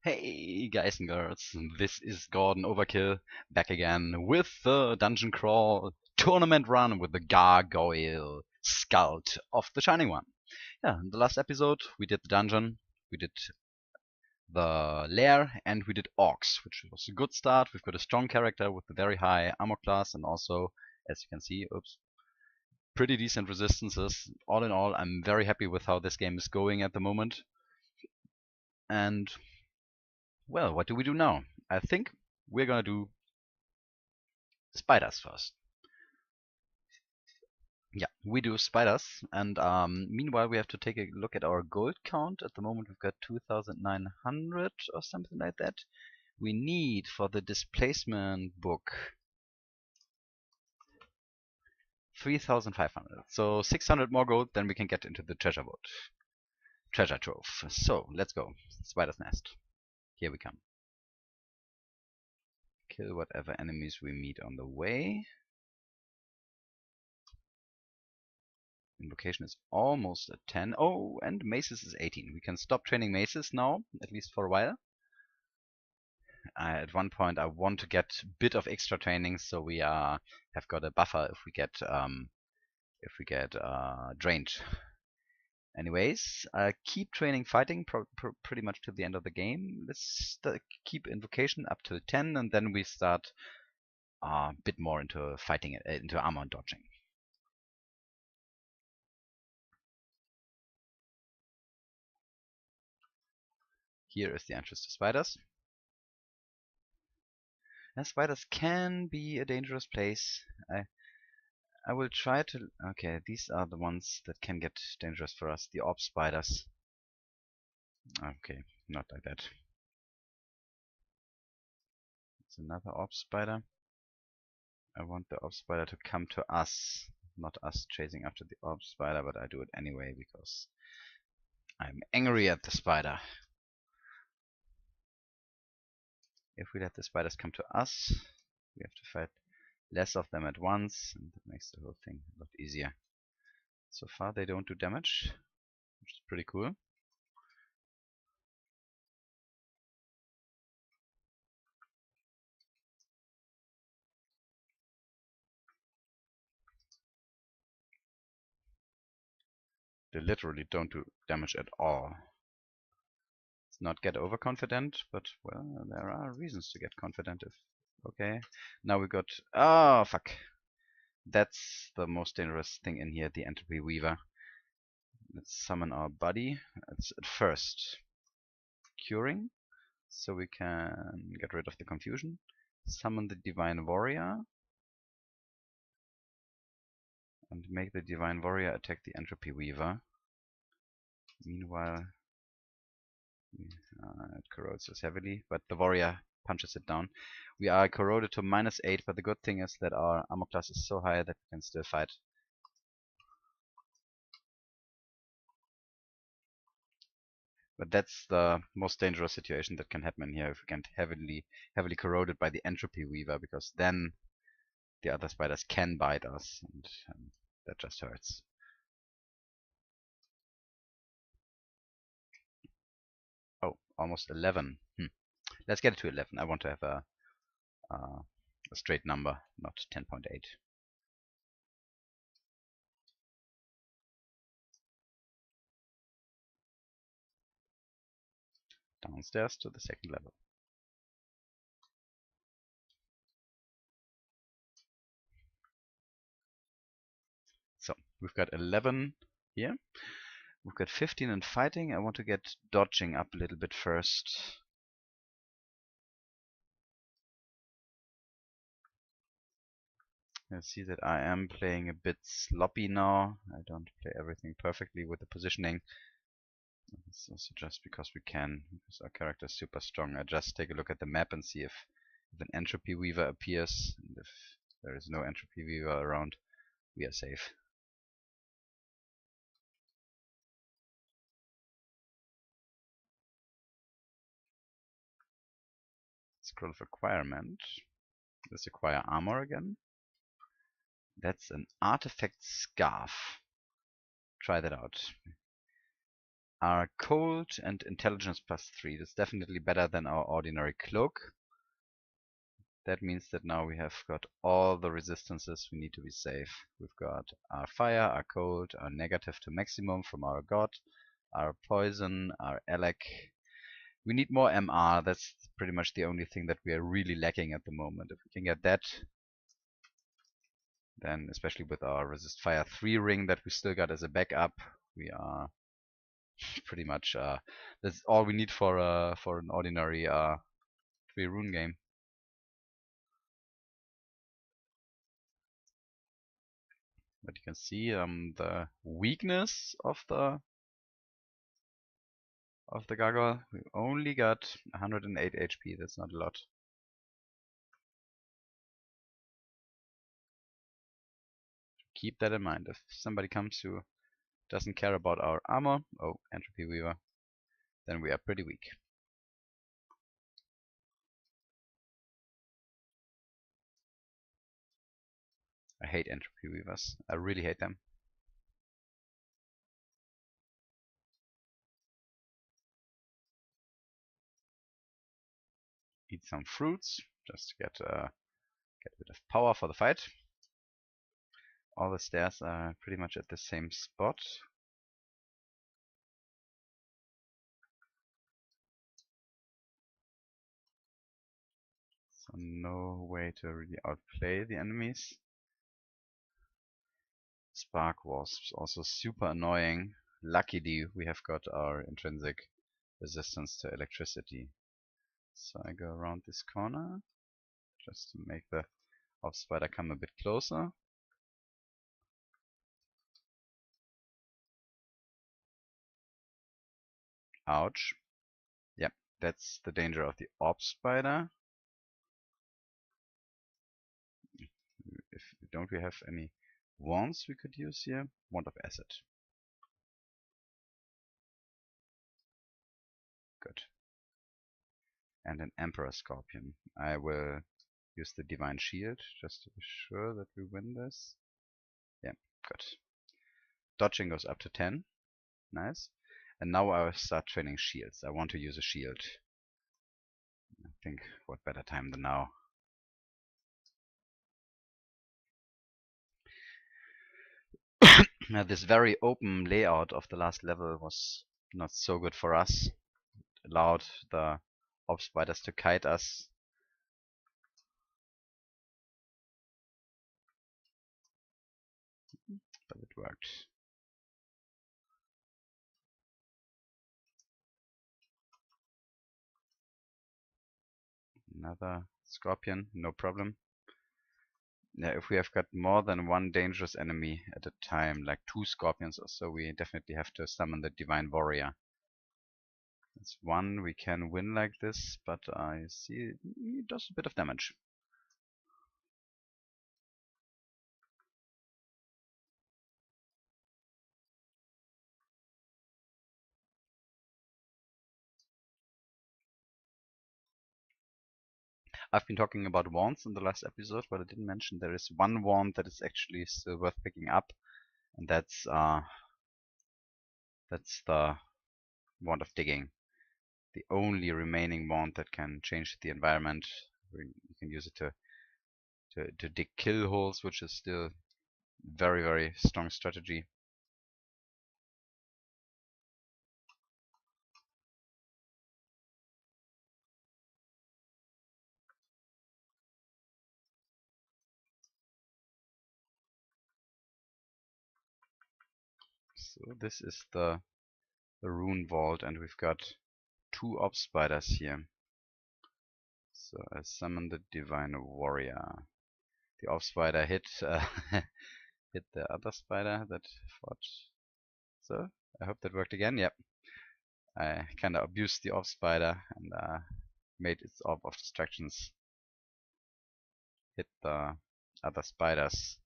Hey guys and girls, this is Gordon Overkill back again with the Dungeon Crawl tournament run with the Gargoyle Scout of the Shining One. Yeah, in the last episode we did the dungeon, we did the lair, and we did orcs, which was a good start. We've got a strong character with a very high armor class and also, as you can see, pretty decent resistances. All in all, I'm very happy with how this game is going at the moment. And well, what do we do now? I think we're gonna do spiders first. Yeah, we do spiders, and meanwhile we have to take a look at our gold count. At the moment we've got 2,900 or something like that. We need for the displacement book 3,500. So 600 more gold, then we can get into the treasure trove. So let's go. Spider's nest. Here we come. Kill whatever enemies we meet on the way. Invocation is almost at 10. Oh, and maces is 18. We can stop training maces now, at least for a while. At one point I want to get a bit of extra training, so we have got a buffer if we get drained. Anyways, keep training fighting pretty much to the end of the game. Let's keep invocation up to 10, and then we start a bit more into fighting, into armor and dodging. Here is the entrance to spiders. And spiders can be a dangerous place. I will try to... Okay, these are the ones that can get dangerous for us. The orb spiders. Okay, not like that. It's another orb spider. I want the orb spider to come to us. Not us chasing after the orb spider, but I do it anyway because I'm angry at the spider. If we let the spiders come to us, we have to fight less of them at once, and that makes the whole thing a lot easier. So far they don't do damage, which is pretty cool. They literally don't do damage at all. Let's not get overconfident, but well, there are reasons to get confident if... Okay, now we got... Oh, fuck. That's the most dangerous thing in here, the Entropy Weaver. Let's summon our buddy. It's at first curing, so we can get rid of the confusion. Summon the Divine Warrior. And make the Divine Warrior attack the Entropy Weaver. Meanwhile, it corrodes us heavily, but the Warrior punches it down. We are corroded to -8, but the good thing is that our armor class is so high that we can still fight. But that's the most dangerous situation that can happen here if we get heavily corroded by the Entropy Weaver, because then the other spiders can bite us, and that just hurts. Oh, almost 11. Let's get it to 11. I want to have a straight number, not 10.8. Downstairs to the second level. So we've got 11 here. We've got 15 in fighting. I want to get dodging up a little bit first. You see that I am playing a bit sloppy now. I don't play everything perfectly with the positioning. It's also just because we can, because our character is super strong. I just take a look at the map and see if an Entropy Weaver appears. And if there is no Entropy Weaver around, we are safe. Scroll of Acquirement. Let's acquire armor again. That's an artifact scarf. Try that out. are cold and intelligence +3. That's definitely better than our ordinary cloak. That means that now we have got all the resistances we need to be safe. We've got our fire, our cold, our negative to maximum from our god, our poison, our elec. We need more MR. That's pretty much the only thing that we are really lacking at the moment. If we can get that, then especially with our resist fire 3 ring that we still got as a backup, we are pretty much that's all we need for an ordinary 3 rune game. But you can see the weakness of the gargoyle. We only got 108 HP. That's not a lot. Keep that in mind. If somebody comes who doesn't care about our armor, oh, Entropy Weaver, then we are pretty weak. I hate Entropy Weavers. I really hate them. Eat some fruits just to get a bit of power for the fight. All the stairs are pretty much at the same spot. So no way to really outplay the enemies. Spark wasps also super annoying. Luckily we have got our intrinsic resistance to electricity. So I go around this corner just to make the off spider come a bit closer. Ouch. Yep, that's the danger of the orb spider. If don't we have any wands we could use here? Wand of acid. Good. And an emperor scorpion. I will use the divine shield just to be sure that we win this. Yeah, good. Dodging goes up to 10. Nice. And now I will start training shields. I want to use a shield. I think what better time than now. Now this very open layout of the last level was not so good for us. It allowed the orb spiders to kite us. But it worked. Another scorpion, no problem. Yeah, if we have got more than one dangerous enemy at a time, like 2 scorpions or so, we definitely have to summon the divine warrior. It's one we can win like this, but I see it does a bit of damage. I've been talking about wands in the last episode, but I didn't mention there is one wand that is actually still worth picking up, and that's the wand of digging. The only remaining wand that can change the environment. You can use it to dig kill holes, which is still very, very strong strategy. So this is the rune vault, and we've got 2 orb spiders here. So I summon the divine warrior. The orb spider hit hit the other spider that fought. So I hope that worked again. Yep. I kinda abused the orb spider and made its orb of distractions hit the other spiders.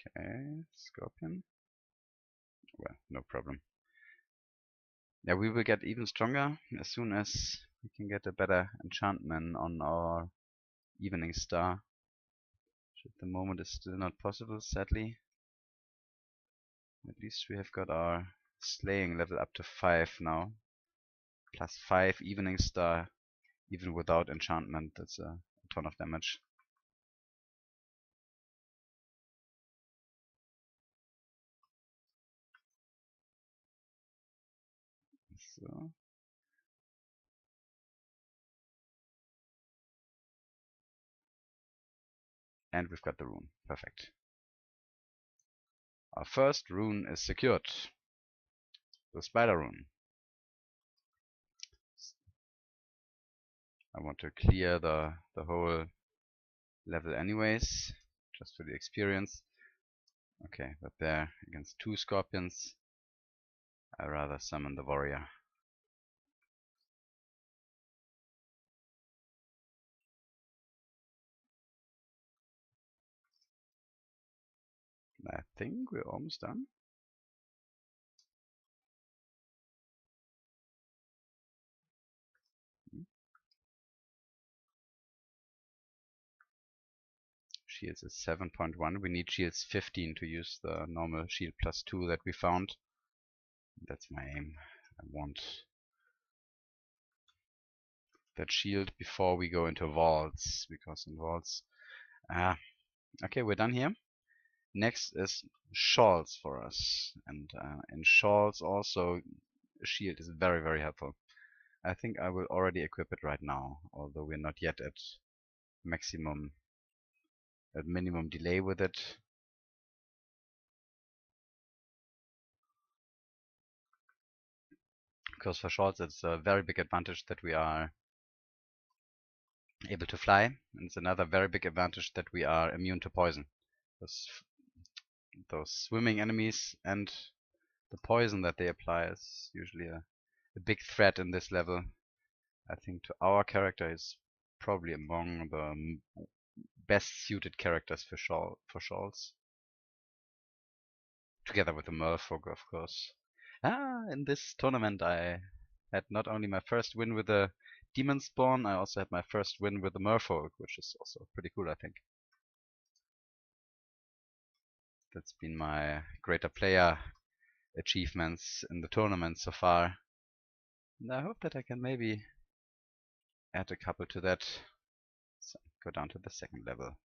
Okay, Scorpion. Well, no problem. Yeah, we will get even stronger as soon as we can get a better enchantment on our Evening Star. Which at the moment is still not possible, sadly. At least we have got our slaying level up to 5 now. Plus 5 Evening Star, even without enchantment. That's a ton of damage. So. And we've got the rune. Perfect. Our first rune is secured. The spider rune. I want to clear the whole level anyways, just for the experience. Okay, but there, against 2 scorpions, I rather summon the warrior. I think we're almost done. Shields is 7.1. We need shields 15 to use the normal shield plus 2 that we found. That's my aim. I want that shield before we go into vaults, because in vaults... okay, we're done here. Next is shawls for us, and in shawls also shield is very, very helpful. I think I will already equip it right now, although we're not yet at minimum delay with it. Because for shawls it's a very big advantage that we are able to fly, and it's another very big advantage that we are immune to poison. Those swimming enemies and the poison that they apply is usually a big threat in this level. I think to our character is probably among the best suited characters for shawls. Together with the merfolk, of course. In this tournament I had not only my first win with the demon spawn, I also had my first win with the merfolk, which is also pretty cool, I think. That's been my greater player achievements in the tournament so far. And I hope that I can maybe add a couple to that. So go down to the second level.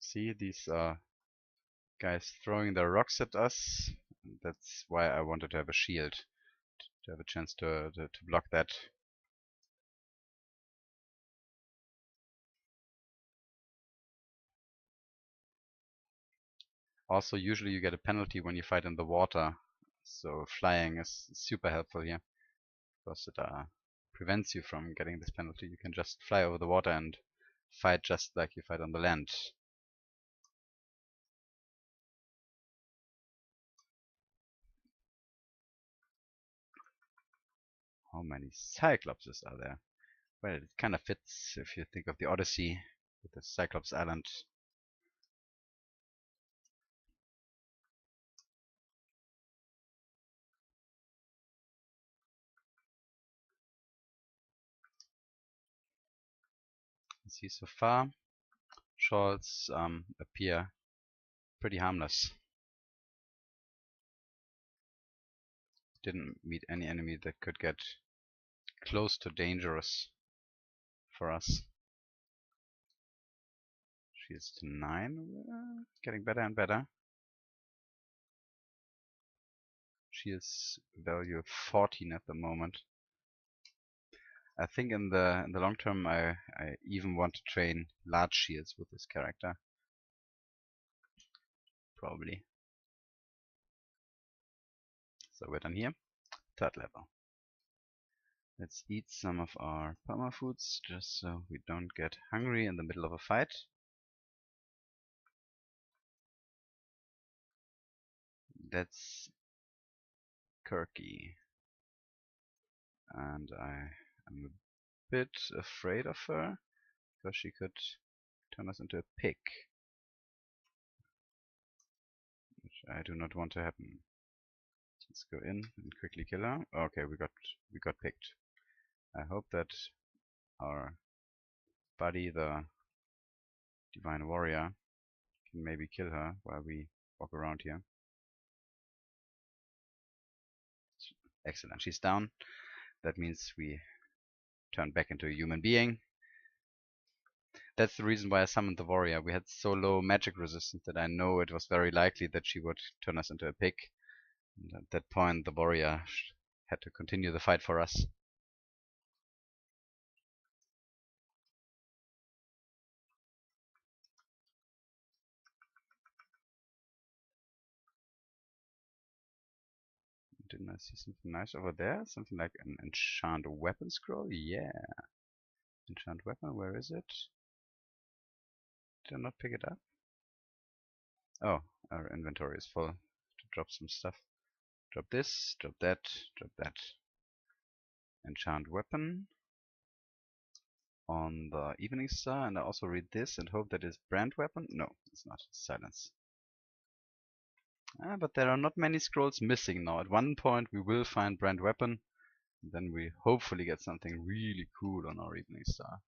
See these guys throwing their rocks at us. That's why I wanted to have a shield, to have a chance to block that. Also, usually you get a penalty when you fight in the water, so flying is super helpful here, because it prevents you from getting this penalty. You can just fly over the water and fight just like you fight on the land. How many Cyclopses are there? Well, it kind of fits if you think of the Odyssey with the Cyclops Island. You see so far, Scholz appear pretty harmless. Didn't meet any enemy that could get close to dangerous for us. She's to 9, getting better and better. She is value 14 at the moment. I think in the long term I even want to train large shields with this character. Probably. So we're done here. Third level. Let's eat some of our perma foods just so we don't get hungry in the middle of a fight. That's Kirky. And I am a bit afraid of her. because she could turn us into a pig, which I do not want to happen. Let's go in and quickly kill her. Okay, we got picked. I hope that our buddy, the Divine Warrior, can maybe kill her while we walk around here. Excellent, she's down. That means we turn back into a human being. That's the reason why I summoned the warrior. We had so low magic resistance that I know it was very likely that she would turn us into a pig. And at that point, the warrior had to continue the fight for us. Didn't I see something nice over there? Something like an enchant weapon scroll? Yeah. Enchant weapon, where is it? Did I not pick it up? Oh, our inventory is full. To drop some stuff. Drop this, drop that, drop that. Enchant weapon on the evening star, and I also read this and hope that it's brand weapon. No, it's not. It's silence. But there are not many scrolls missing now. At one point we will find brand weapon, and then we hopefully get something really cool on our evening star.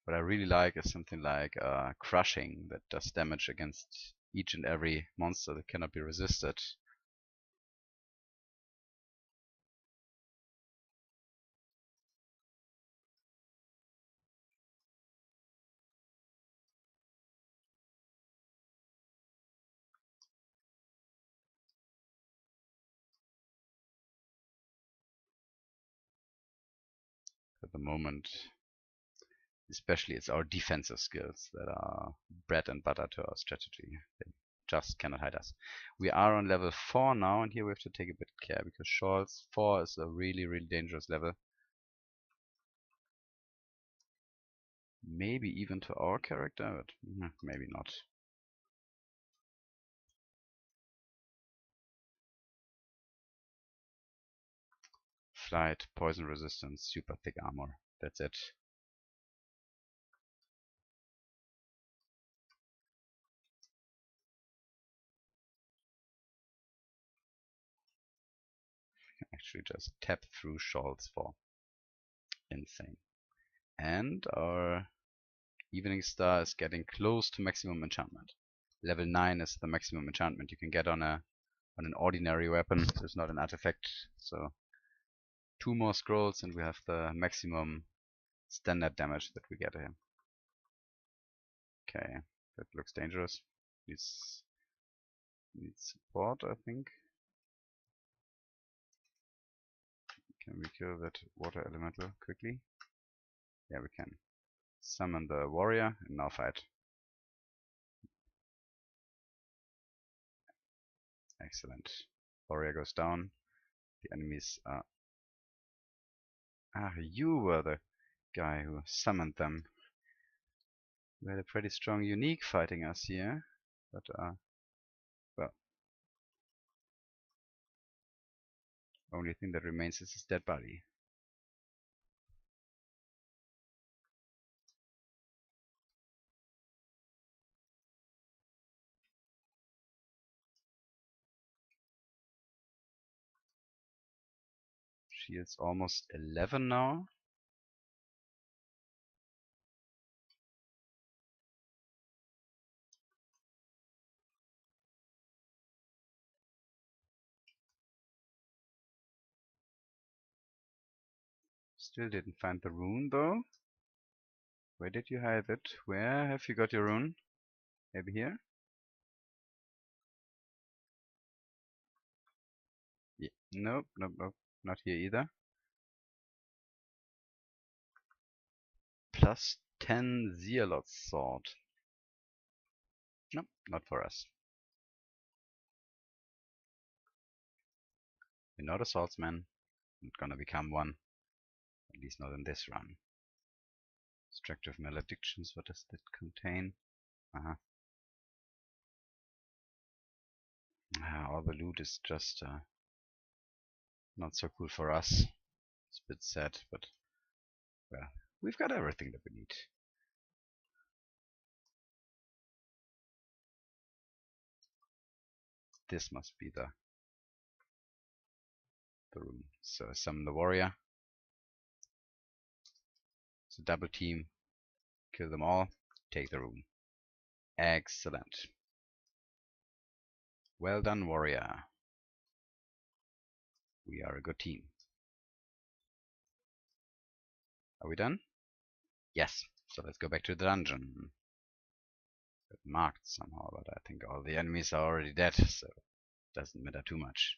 What I really like is something like crushing that does damage against each and every monster that cannot be resisted. At the moment, especially it's our defensive skills that are bread and butter to our strategy. They just cannot hide us. We are on level 4 now, and here we have to take a bit of care because Shawl's 4 is a really dangerous level. Maybe even to our character, but maybe not. Flight, poison resistance, super thick armor. That's it. Actually just tap through Shawl's 4. Insane. And our evening star is getting close to maximum enchantment. Level 9 is the maximum enchantment you can get on an ordinary weapon. It's not an artifact, so 2 more scrolls and we have the maximum standard damage that we get here. Okay, that looks dangerous. Needs support, I think. Can we kill that water elemental quickly? Yeah, we can. Summon the warrior and now fight. Excellent. Warrior goes down. The enemies are... Ah, you were the guy who summoned them. We had a pretty strong unique fighting us here, but well, only thing that remains is his dead body. Shield's almost 11 now. Still didn't find the rune though. Where did you hide it? Where have you got your rune? Maybe here? Yeah. Nope, nope, nope. Not here either. Plus 10 Zealot sword. Nope, not for us. We're not a swordsman. Not gonna become one. At least not in this run. Destructive maledictions, what does that contain? All the loot is just not so cool for us. It's a bit sad, but Well, we've got everything that we need. This must be the room. So summon the warrior. So double team, kill them all, take the room. Excellent. Well done, warrior. We are a good team. Are we done? Yes. So let's go back to the dungeon. Got marked somehow, but I think all the enemies are already dead, so it doesn't matter too much.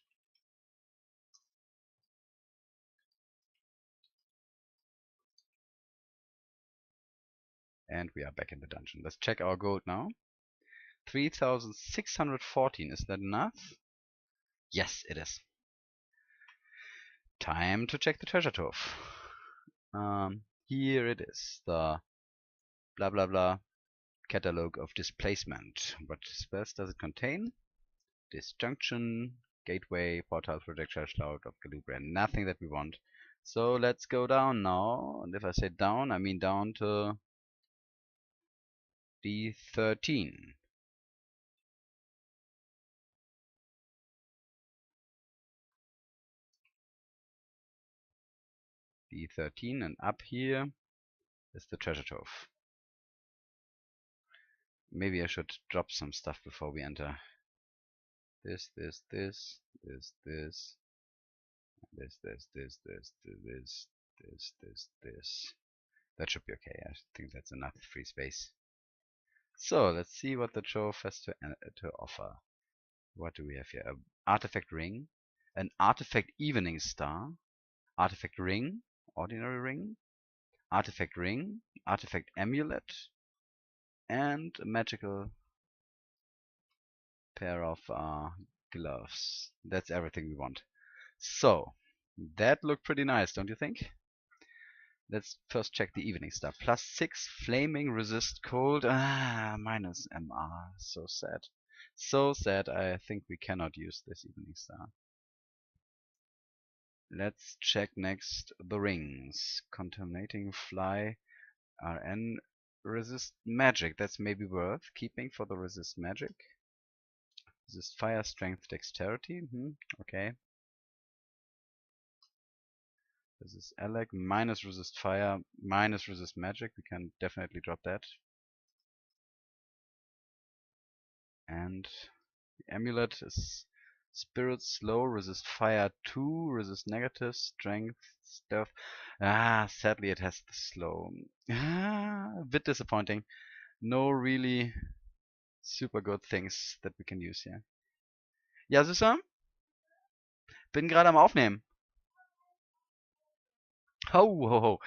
And we are back in the dungeon. Let's check our gold now. 3,614. Is that enough? Yes, it is. Time to check the treasure trove. Here it is. The blah blah blah catalog of displacement. What spells does it contain? Disjunction, gateway, portal, projectile, shroud of Galubrian. Nothing that we want. So let's go down now. And if I say down, I mean down to D13. D13, and up here is the treasure trove. Maybe I should drop some stuff before we enter. This. That should be okay. I think that's enough free space. So let's see what the trove has to offer. What do we have here? An artifact ring, an artifact evening star, artifact ring, ordinary ring, artifact ring, artifact amulet, and a magical pair of gloves. That's everything we want. So that looked pretty nice, don't you think? Let's first check the evening star. +6 flaming resist cold. Minus MR. So sad. So sad. I think we cannot use this evening star. Let's check next the rings. Contaminating fly. RN resist magic. That's maybe worth keeping for the resist magic. Resist fire, strength, dexterity. Okay. This is Alec, minus resist fire, minus resist magic. We can definitely drop that. And the amulet is spirit, slow, resist fire 2, resist negative, strength, stealth. Sadly it has the slow. A bit disappointing. No really super good things that we can use here. Ja, Süßer? Bin gerade am Aufnehmen. Ho, ho, ho.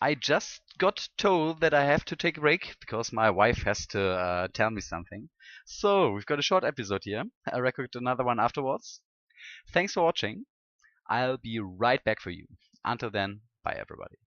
I just got told that I have to take a break because my wife has to tell me something. So, we've got a short episode here. I'll record another one afterwards. Thanks for watching. I'll be right back for you. Until then, bye everybody.